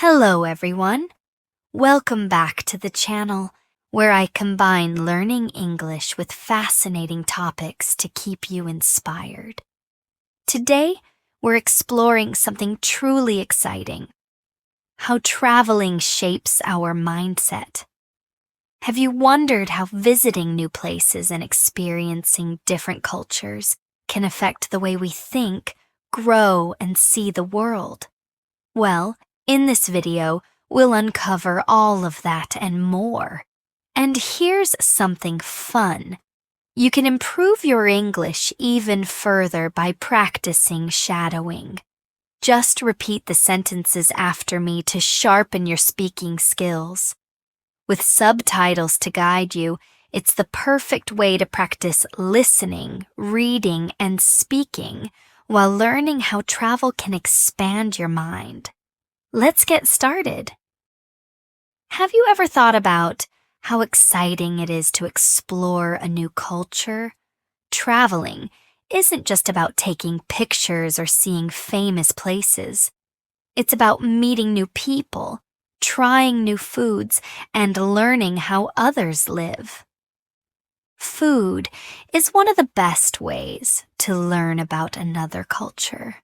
Hello everyone! Welcome back to the channel where I combine learning English with fascinating topics to keep you inspired. Today, we're exploring something truly exciting: how traveling shapes our mindset. Have you wondered how visiting new places and experiencing different cultures can affect the way we think, grow, and see the world? Well, in this video, we'll uncover all of that and more. And here's something fun. You can improve your English even further by practicing shadowing. Just repeat the sentences after me to sharpen your speaking skills. With subtitles to guide you, it's the perfect way to practice listening, reading, and speaking while learning how travel can expand your mind. Let's get started. Have you ever thought about how exciting it is to explore a new culture? Traveling isn't just about taking pictures or seeing famous places. It's about meeting new people, trying new foods, and learning how others live. Food is one of the best ways to learn about another culture.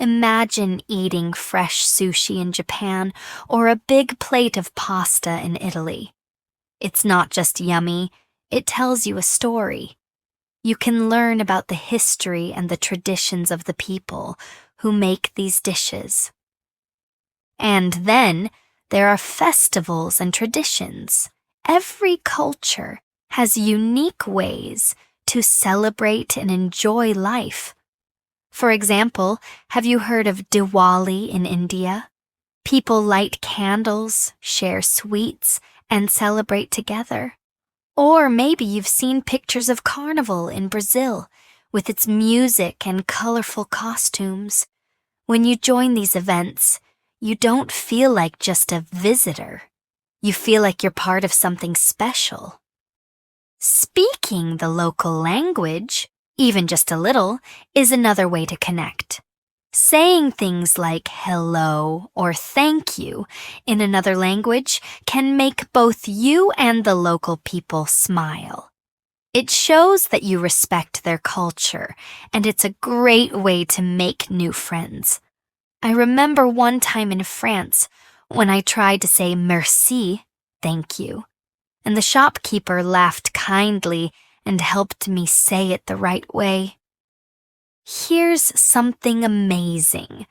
Imagine eating fresh sushi in Japan or a big plate of pasta in Italy. It's not just yummy, it tells you a story. You can learn about the history and the traditions of the people who make these dishes. And then there are festivals and traditions. Every culture has unique ways to celebrate and enjoy life. For example, have you heard of Diwali in India? People light candles, share sweets, and celebrate together. Or maybe you've seen pictures of Carnival in Brazil, with its music and colorful costumes. When you join these events, you don't feel like just a visitor. You feel like you're part of something special. Speaking the local language, even just a little, is another way to connect. Saying things like hello or thank you in another language can make both you and the local people smile. It shows that you respect their culture, and it's a great way to make new friends. I remember one time in France when I tried to say merci, thank you, and the shopkeeper laughed kindly and helped me say it the right way. Here's something amazing.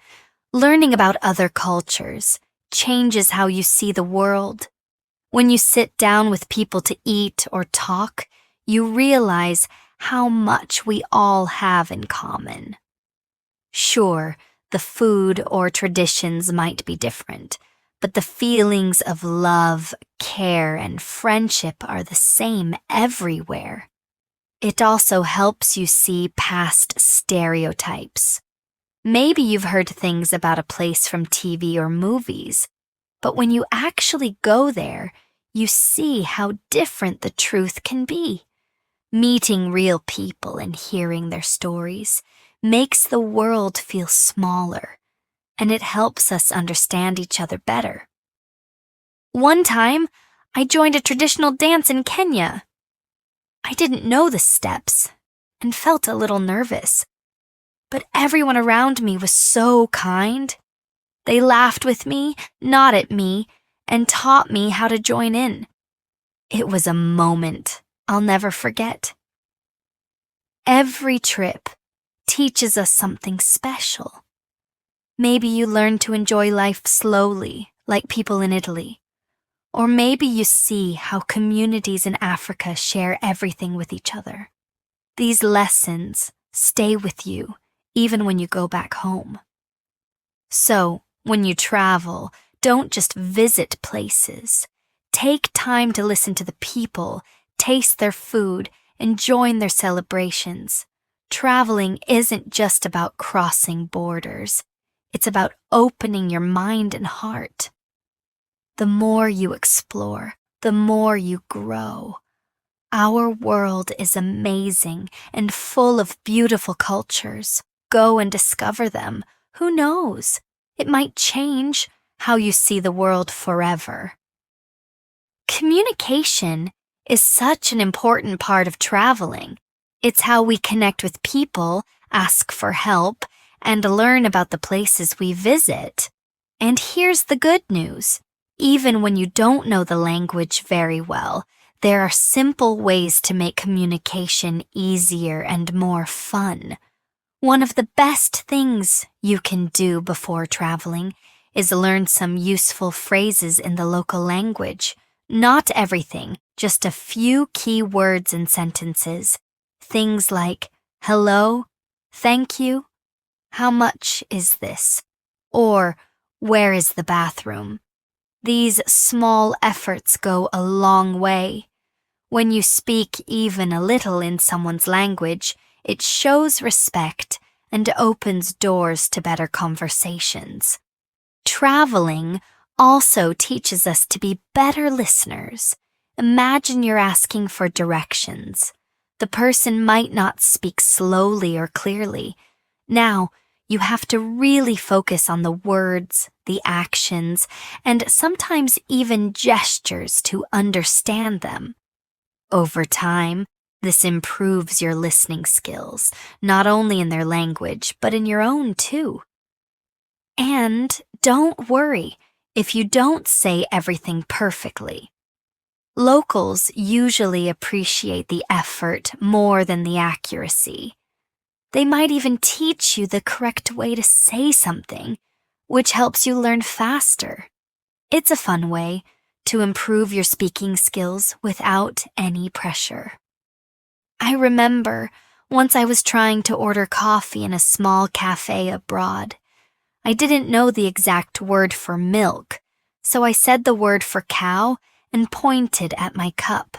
Learning about other cultures changes how you see the world. When you sit down with people to eat or talk, you realize how much we all have in common. Sure, the food or traditions might be different, but the feelings of love, care, and friendship are the same everywhere. It also helps you see past stereotypes. Maybe you've heard things about a place from TV or movies, but when you actually go there, you see how different the truth can be. Meeting real people and hearing their stories makes the world feel smaller, and it helps us understand each other better. One time, I joined a traditional dance in Kenya. I didn't know the steps and felt a little nervous, but everyone around me was so kind. They laughed with me, not at me, and taught me how to join in. It was a moment I'll never forget. Every trip teaches us something special. Maybe you learn to enjoy life slowly, like people in Italy. Or maybe you see how communities in Africa share everything with each other. These lessons stay with you even when you go back home. So, when you travel, don't just visit places. Take time to listen to the people, taste their food, and join their celebrations. Traveling isn't just about crossing borders. It's about opening your mind and heart. The more you explore, the more you grow. Our world is amazing and full of beautiful cultures. Go and discover them. Who knows? It might change how you see the world forever. Communication is such an important part of traveling. It's how we connect with people, ask for help, and learn about the places we visit. And here's the good news. Even when you don't know the language very well, there are simple ways to make communication easier and more fun. One of the best things you can do before traveling is learn some useful phrases in the local language. Not everything, just a few key words and sentences. Things like, hello, thank you, how much is this? Or, where is the bathroom? These small efforts go a long way. When you speak even a little in someone's language, it shows respect and opens doors to better conversations. Traveling also teaches us to be better listeners. Imagine you're asking for directions. The person might not speak slowly or clearly. Now, you have to really focus on the words, the actions, and sometimes even gestures to understand them. Over time, this improves your listening skills, not only in their language, but in your own too. And don't worry if you don't say everything perfectly. Locals usually appreciate the effort more than the accuracy. They might even teach you the correct way to say something, which helps you learn faster. It's a fun way to improve your speaking skills without any pressure. I remember once I was trying to order coffee in a small cafe abroad. I didn't know the exact word for milk, so I said the word for cow and pointed at my cup.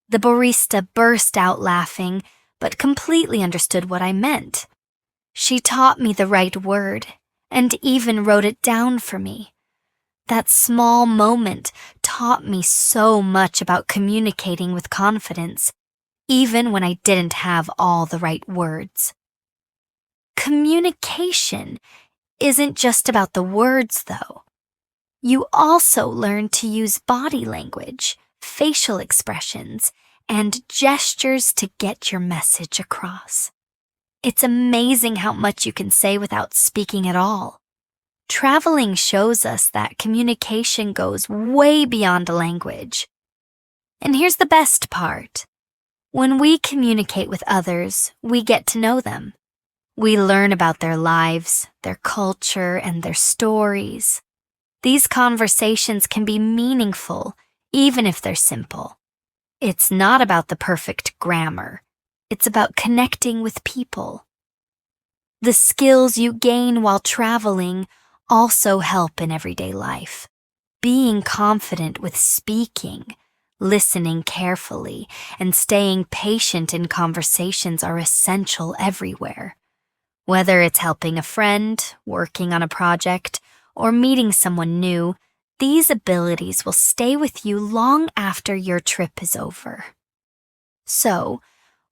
The barista burst out laughing, but completely understood what I meant. She taught me the right word and even wrote it down for me. That small moment taught me so much about communicating with confidence, even when I didn't have all the right words. Communication isn't just about the words, though. You also learn to use body language, facial expressions, and gestures to get your message across. It's amazing how much you can say without speaking at all. Traveling shows us that communication goes way beyond a language. And here's the best part. When we communicate with others, we get to know them. We learn about their lives, their culture, and their stories. These conversations can be meaningful, even if they're simple. It's not about the perfect grammar. It's about connecting with people. The skills you gain while traveling also help in everyday life. Being confident with speaking, listening carefully, and staying patient in conversations are essential everywhere. Whether it's helping a friend, working on a project, or meeting someone new, these abilities will stay with you long after your trip is over. So,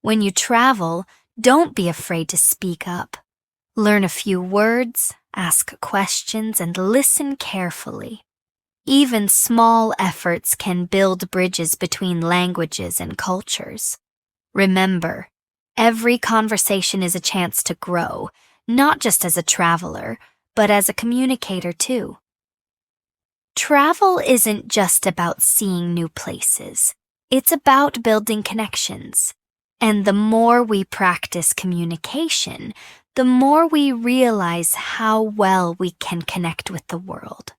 when you travel, don't be afraid to speak up. Learn a few words, ask questions, and listen carefully. Even small efforts can build bridges between languages and cultures. Remember, every conversation is a chance to grow, not just as a traveler, but as a communicator too. Travel isn't just about seeing new places. It's about building connections. And the more we practice communication, the more we realize how well we can connect with the world.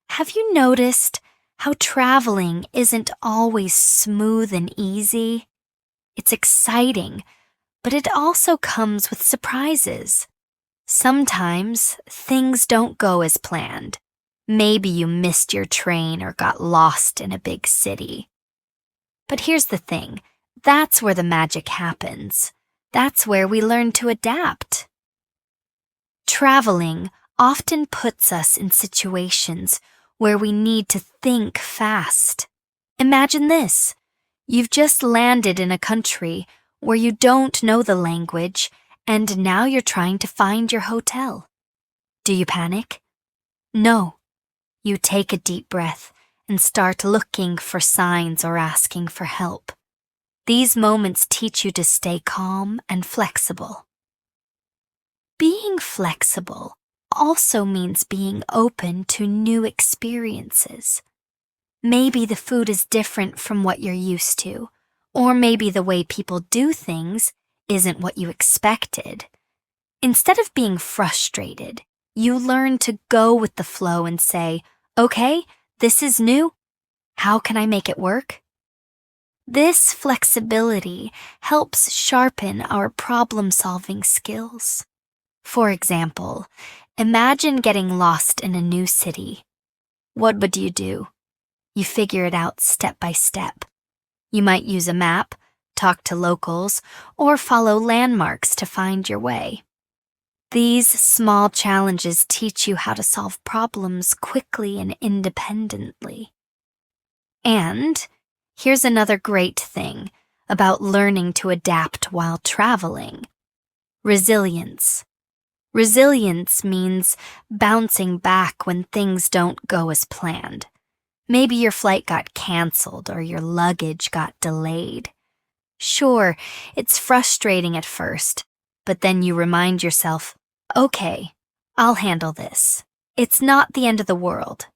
Have you noticed how traveling isn't always smooth and easy? It's exciting, but it also comes with surprises. Sometimes things don't go as planned. Maybe you missed your train or got lost in a big city. But here's the thing, that's where the magic happens. That's where we learn to adapt. Traveling often puts us in situations where we need to think fast. Imagine this. You've just landed in a country where you don't know the language, and now you're trying to find your hotel. Do you panic? No, you take a deep breath and start looking for signs or asking for help. These moments teach you to stay calm and flexible. Being flexible also means being open to new experiences. Maybe the food is different from what you're used to, or maybe the way people do things isn't what you expected. Instead of being frustrated, you learn to go with the flow and say, okay, this is new. How can I make it work? This flexibility helps sharpen our problem-solving skills. For example, imagine getting lost in a new city. What would you do? You figure it out step by step. You might use a map, talk to locals, or follow landmarks to find your way. These small challenges teach you how to solve problems quickly and independently. And here's another great thing about learning to adapt while traveling. Resilience. Resilience means bouncing back when things don't go as planned. Maybe your flight got canceled or your luggage got delayed. Sure, it's frustrating at first, but then you remind yourself, okay, I'll handle this. It's not the end of the world.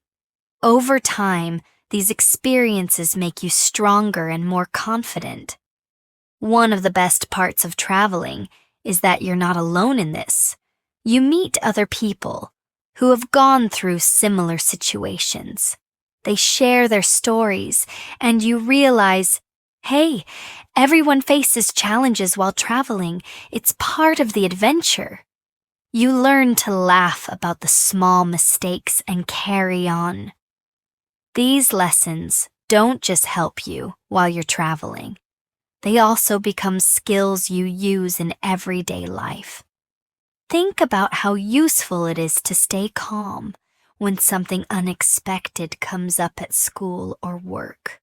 Over time, these experiences make you stronger and more confident. One of the best parts of traveling is that you're not alone in this. You meet other people who have gone through similar situations. They share their stories, and you realize, hey, everyone faces challenges while traveling. It's part of the adventure. You learn to laugh about the small mistakes and carry on. These lessons don't just help you while you're traveling. They also become skills you use in everyday life. Think about how useful it is to stay calm when something unexpected comes up at school or work.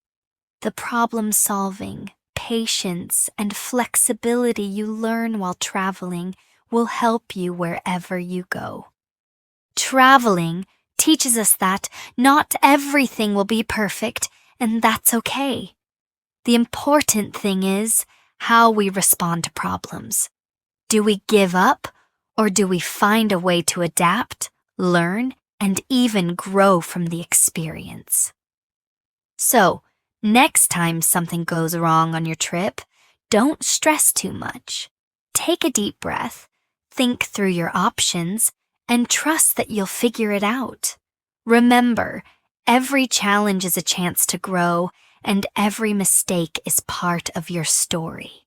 The problem-solving, patience, and flexibility you learn while traveling will help you wherever you go. Traveling teaches us that not everything will be perfect, and that's okay. The important thing is how we respond to problems. Do we give up, or do we find a way to adapt, learn, and even grow from the experience? So, next time something goes wrong on your trip, don't stress too much. Take a deep breath, think through your options, and trust that you'll figure it out. Remember, every challenge is a chance to grow, and every mistake is part of your story.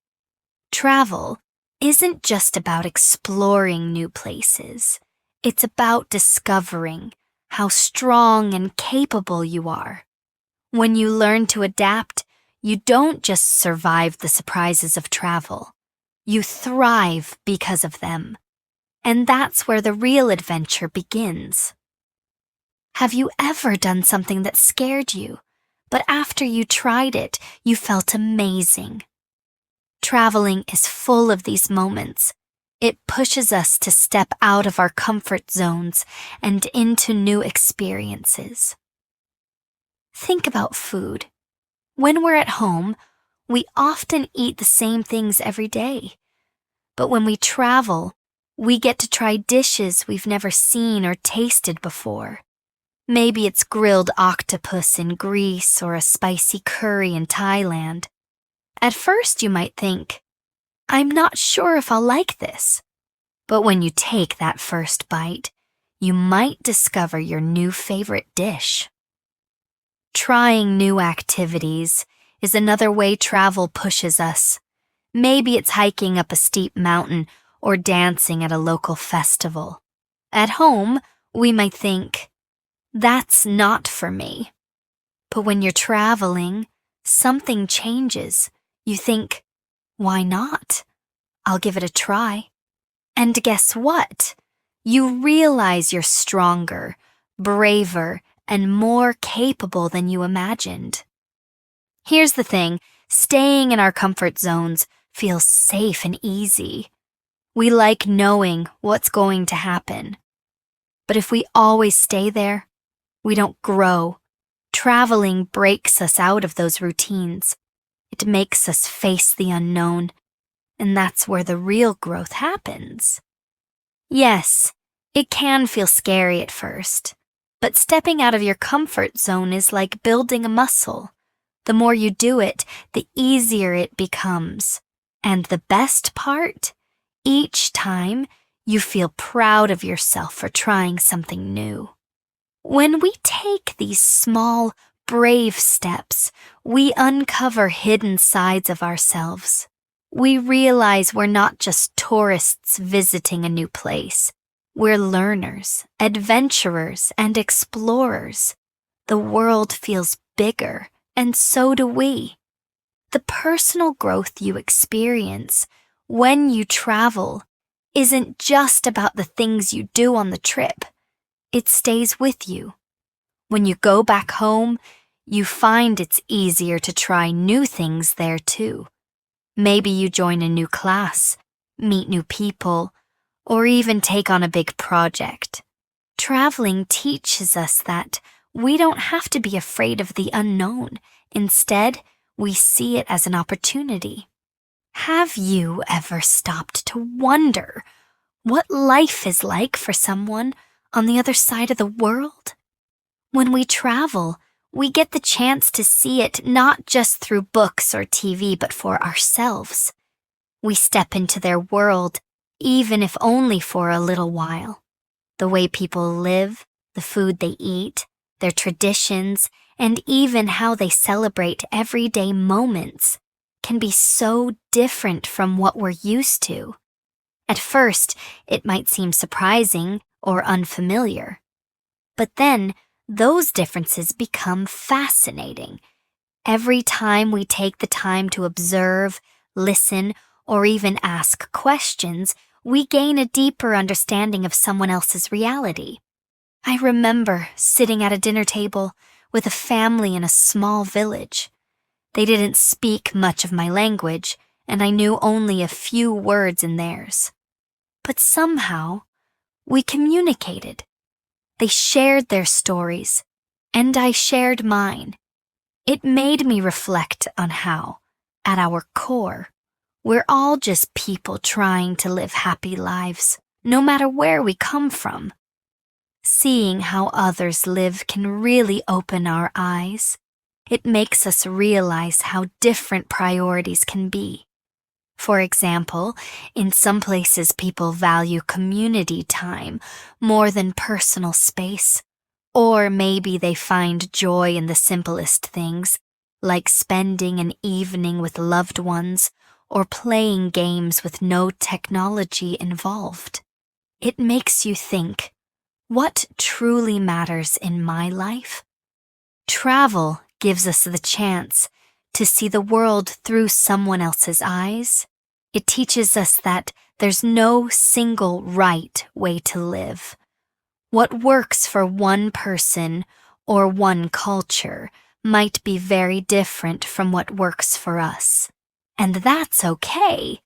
Travel isn't just about exploring new places. It's about discovering how strong and capable you are. When you learn to adapt, you don't just survive the surprises of travel. You thrive because of them. And that's where the real adventure begins. Have you ever done something that scared you, but after you tried it, you felt amazing? Traveling is full of these moments. It pushes us to step out of our comfort zones and into new experiences. Think about food. When we're at home, we often eat the same things every day. But when we travel, we get to try dishes we've never seen or tasted before. Maybe it's grilled octopus in Greece or a spicy curry in Thailand. At first you might think, I'm not sure if I'll like this. But when you take that first bite, you might discover your new favorite dish. Trying new activities is another way travel pushes us. Maybe it's hiking up a steep mountain or dancing at a local festival. At home, we might think, that's not for me. But when you're traveling, something changes. You think, why not? I'll give it a try. And guess what? You realize you're stronger, braver, and more capable than you imagined. Here's the thing, staying in our comfort zones feels safe and easy. We like knowing what's going to happen. But if we always stay there, we don't grow. Traveling breaks us out of those routines. It makes us face the unknown, and that's where the real growth happens. Yes, it can feel scary at first, but stepping out of your comfort zone is like building a muscle. The more you do it, the easier it becomes. And the best part? Each time, you feel proud of yourself for trying something new. When we take these small, brave steps, we uncover hidden sides of ourselves. We realize we're not just tourists visiting a new place. We're learners, adventurers, and explorers. The world feels bigger, and so do we. The personal growth you experience when you travel isn't just about the things you do on the trip. It stays with you. When you go back home, you find it's easier to try new things there too. Maybe you join a new class, meet new people, or even take on a big project. Traveling teaches us that we don't have to be afraid of the unknown. Instead, we see it as an opportunity. Have you ever stopped to wonder what life is like for someone on the other side of the world? When we travel, we get the chance to see it not just through books or TV, but for ourselves. We step into their world, even if only for a little while. The way people live, the food they eat, their traditions, and even how they celebrate everyday moments can be so different from what we're used to. At first, it might seem surprising or unfamiliar. But then, those differences become fascinating. Every time we take the time to observe, listen, or even ask questions, we gain a deeper understanding of someone else's reality. I remember sitting at a dinner table with a family in a small village. They didn't speak much of my language, and I knew only a few words in theirs. But somehow, we communicated. They shared their stories, and I shared mine. It made me reflect on how, at our core, we're all just people trying to live happy lives, no matter where we come from. Seeing how others live can really open our eyes. It makes us realize how different priorities can be. For example, in some places people value community time more than personal space. Or maybe they find joy in the simplest things, like spending an evening with loved ones or playing games with no technology involved. It makes you think, what truly matters in my life? Travel gives us the chance to see the world through someone else's eyes. It teaches us that there's no single right way to live. What works for one person or one culture might be very different from what works for us. And that's okay.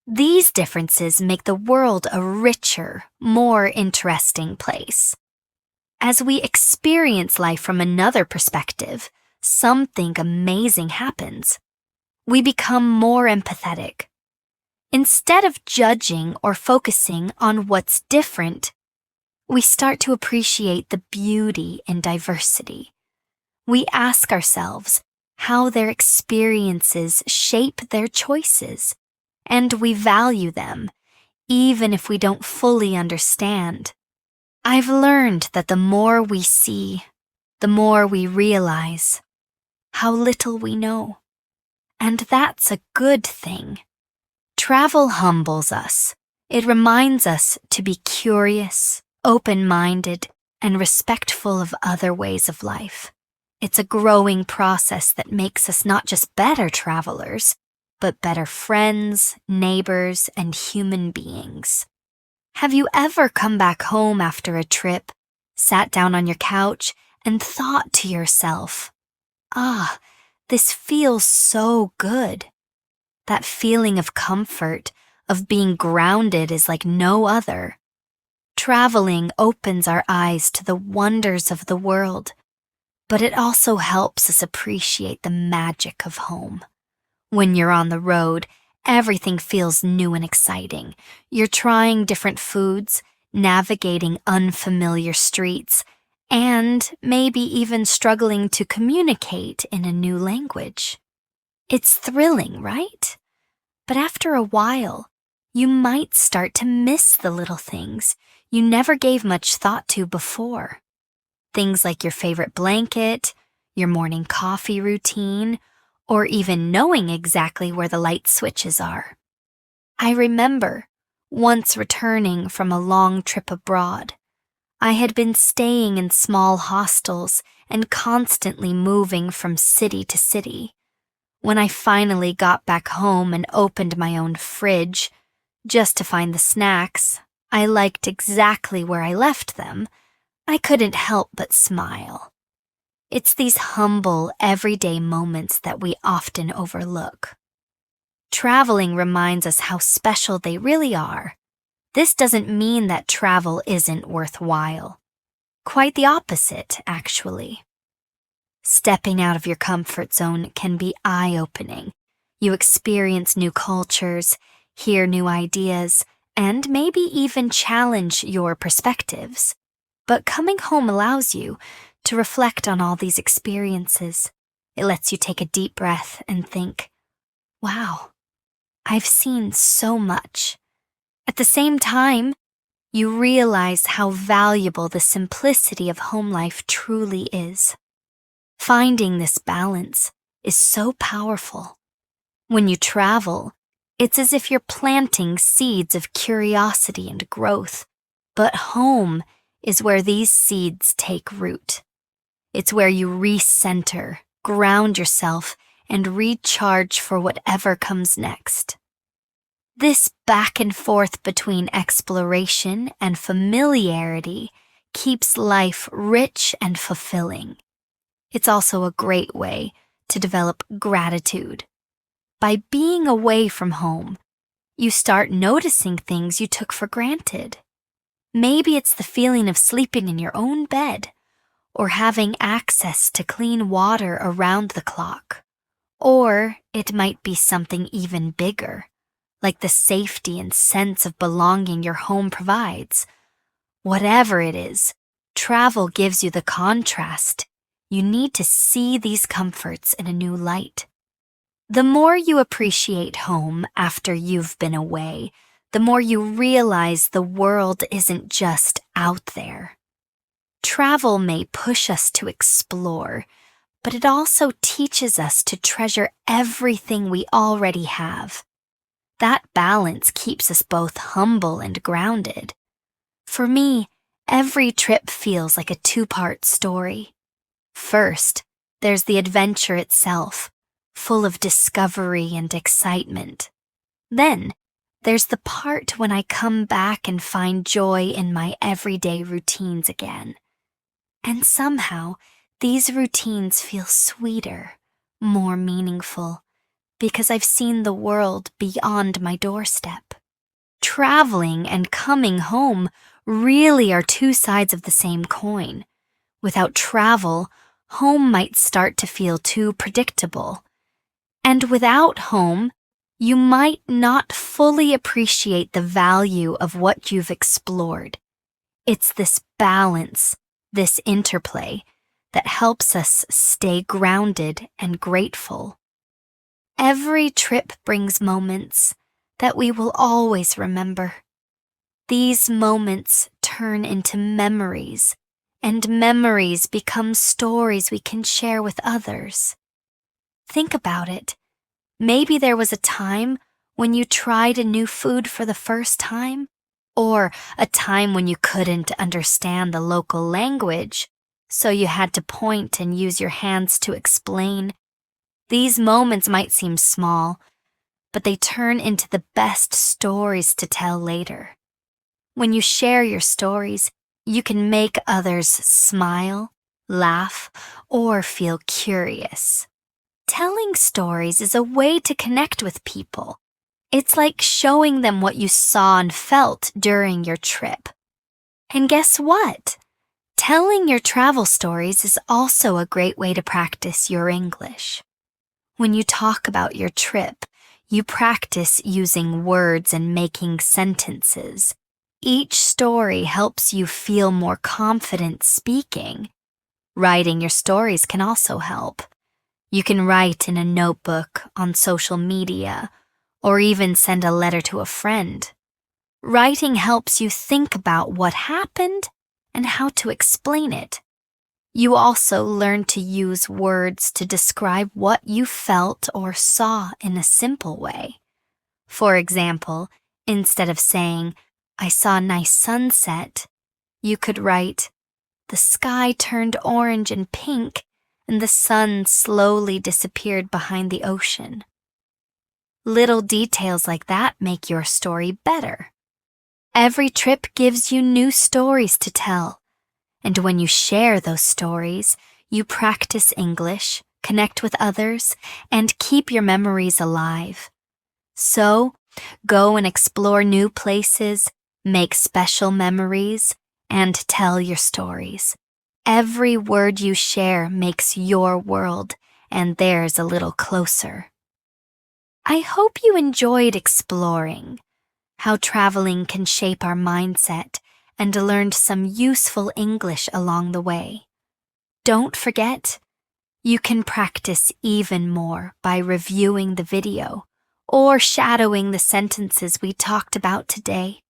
These differences make the world a richer, more interesting place. As we experience life from another perspective, something amazing happens. We become more empathetic. Instead of judging or focusing on what's different, we start to appreciate the beauty in diversity. We ask ourselves how their experiences shape their choices, and we value them, even if we don't fully understand. I've learned that the more we see, the more we realize how little we know. And that's a good thing. Travel humbles us. It reminds us to be curious, open-minded, and respectful of other ways of life. It's a growing process that makes us not just better travelers, but better friends, neighbors, and human beings. Have you ever come back home after a trip, sat down on your couch, and thought to yourself, this feels so good? That feeling of comfort, of being grounded is like no other. Traveling opens our eyes to the wonders of the world, but it also helps us appreciate the magic of home. When you're on the road, everything feels new and exciting. You're trying different foods, navigating unfamiliar streets, and maybe even struggling to communicate in a new language. It's thrilling, right? But after a while, you might start to miss the little things you never gave much thought to before. Things like your favorite blanket, your morning coffee routine, or even knowing exactly where the light switches are. I remember once returning from a long trip abroad. I had been staying in small hostels and constantly moving from city to city. When I finally got back home and opened my own fridge, just to find the snacks, I liked exactly where I left them. I couldn't help but smile. It's these humble, everyday moments that we often overlook. Traveling reminds us how special they really are. This doesn't mean that travel isn't worthwhile. Quite the opposite, actually. Stepping out of your comfort zone can be eye-opening. You experience new cultures, hear new ideas, and maybe even challenge your perspectives. But coming home allows you to reflect on all these experiences. It lets you take a deep breath and think, wow, I've seen so much. At the same time, you realize how valuable the simplicity of home life truly is. Finding this balance is so powerful. When you travel, it's as if you're planting seeds of curiosity and growth, but home is where these seeds take root. It's where you recenter, ground yourself, and recharge for whatever comes next. This back and forth between exploration and familiarity keeps life rich and fulfilling. It's also a great way to develop gratitude. By being away from home, you start noticing things you took for granted. Maybe it's the feeling of sleeping in your own bed, or having access to clean water around the clock. Or it might be something even bigger, like the safety and sense of belonging your home provides. Whatever it is, travel gives you the contrast. You need to see these comforts in a new light. The more you appreciate home after you've been away, the more you realize the world isn't just out there. Travel may push us to explore, but it also teaches us to treasure everything we already have. That balance keeps us both humble and grounded. For me, every trip feels like a two-part story. First, there's the adventure itself, full of discovery and excitement. Then, there's the part when I come back and find joy in my everyday routines again. And somehow, these routines feel sweeter, more meaningful, because I've seen the world beyond my doorstep. Traveling and coming home really are two sides of the same coin. Without travel, home might start to feel too predictable. And without home, you might not fully appreciate the value of what you've explored. It's this balance, this interplay, that helps us stay grounded and grateful. Every trip brings moments that we will always remember. These moments turn into memories, and memories become stories we can share with others. Think about it. Maybe there was a time when you tried a new food for the first time, or a time when you couldn't understand the local language, so you had to point and use your hands to explain. These moments might seem small, but they turn into the best stories to tell later. When you share your stories, you can make others smile, laugh, or feel curious. Telling stories is a way to connect with people. It's like showing them what you saw and felt during your trip. And guess what? Telling your travel stories is also a great way to practice your English. When you talk about your trip, you practice using words and making sentences. Each story helps you feel more confident speaking. Writing your stories can also help. You can write in a notebook, on social media, or even send a letter to a friend. Writing helps you think about what happened and how to explain it. You also learn to use words to describe what you felt or saw in a simple way. For example, instead of saying, "I saw a nice sunset," you could write, "The sky turned orange and pink, and the sun slowly disappeared behind the ocean." Little details like that make your story better. Every trip gives you new stories to tell. And when you share those stories, you practice English, connect with others, and keep your memories alive. So, go and explore new places, make special memories, and tell your stories. Every word you share makes your world and theirs a little closer. I hope you enjoyed exploring how traveling can shape our mindset and learned some useful English along the way. Don't forget, you can practice even more by reviewing the video or shadowing the sentences we talked about today.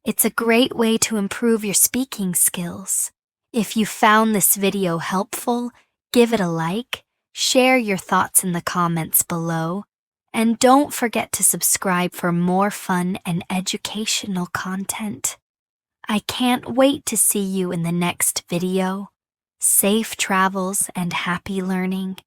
It's a great way to improve your speaking skills. If you found this video helpful, give it a like, share your thoughts in the comments below, and don't forget to subscribe for more fun and educational content. I can't wait to see you in the next video. Safe travels and happy learning.